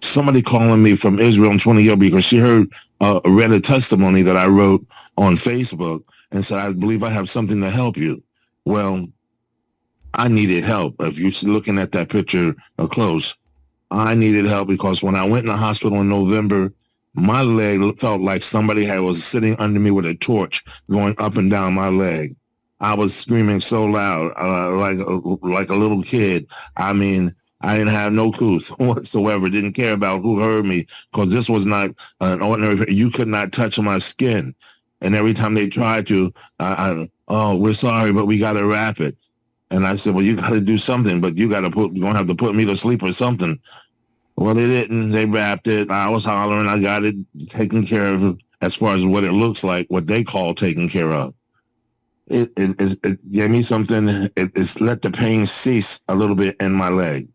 somebody calling me from Israel in 20 years because she heard, read a testimony that I wrote on Facebook and said, I believe I have something to help you. Well, I needed help. If you're looking at that picture close, I needed help because when I went in the hospital in November, my leg felt like somebody was sitting under me with a torch going up and down my leg. I was screaming so loud, like a little kid. I mean, I didn't have no clue whatsoever. Didn't care about who heard me because this was not an ordinary. You could not touch my skin, and every time they tried to, oh, we're sorry, but we got to wrap it. And I said, well, you got to do something, but you're going to have to put me to sleep or something. Well, they didn't. They wrapped it. I was hollering. I got it taken care of as far as what it looks like, what they call taken care of. It gave me something. It's let the pain cease a little bit in my leg.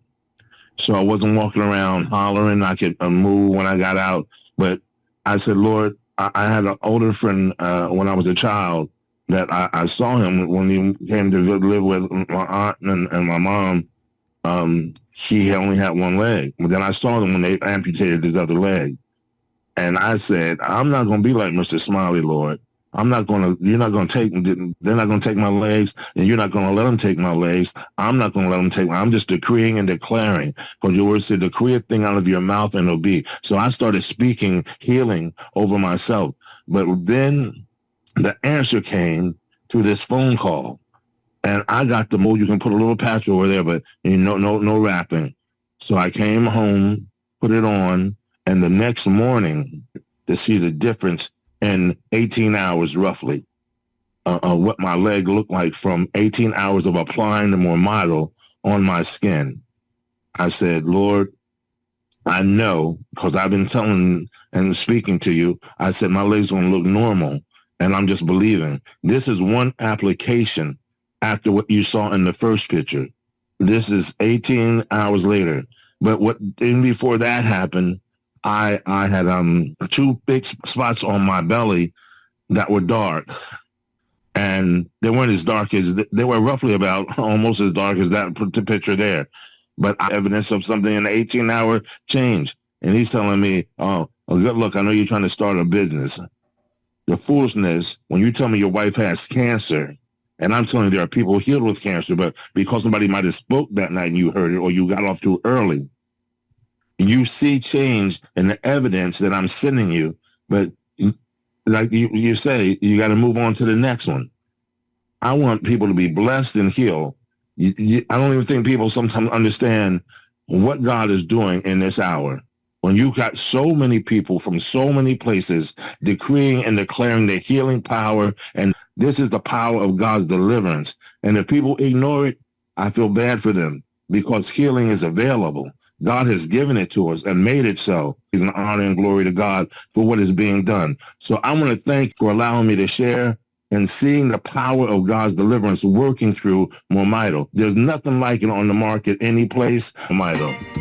So I wasn't walking around hollering. I could move when I got out. But I said, Lord, I had an older friend when I was a child that I saw him when he came to live with my aunt and my mom. He only had one leg. But then I saw them when they amputated his other leg. And I said, I'm not going to be like Mr. Smiley, Lord. You're not going to take, they're not going to take my legs, and you're not going to let them take my legs. I'm not going to let them take I'm just decreeing and declaring, because your word said, decree a thing out of your mouth and it'll be. So I started speaking healing over myself. But then the answer came through this phone call. And I got the move. You can put a little patch over there, but no wrapping. So I came home, put it on, and the next morning to see the difference in 18 hours roughly, what my leg looked like from 18 hours of applying the Mormidal on my skin. I said, Lord, I know, because I've been telling and speaking to you, I said my legs going to look normal, and I'm just believing. This is one application after what you saw in the first picture. This is 18 hours later. But even before that happened, I had two big spots on my belly that were dark. And they weren't as dark as, they were roughly about almost as dark as that picture there. But evidence of something in the 18-hour change. And he's telling me, oh, good look, I know you're trying to start a business. The foolishness, when you tell me your wife has cancer, and I'm telling you there are people healed with cancer, but because somebody might have spoke that night and you heard it, or you got off too early, you see change in the evidence that I'm sending you. But like you say, you got to move on to the next one. I want people to be blessed and healed. I don't even think people sometimes understand what God is doing in this hour. When you got so many people from so many places decreeing and declaring the healing power, and this is the power of God's deliverance. And if people ignore it, I feel bad for them, because healing is available. God has given it to us and made it so. It's an honor and glory to God for what is being done. So I want to thank you for allowing me to share and seeing the power of God's deliverance working through Mormidal. There's nothing like it on the market any place. Mormidal.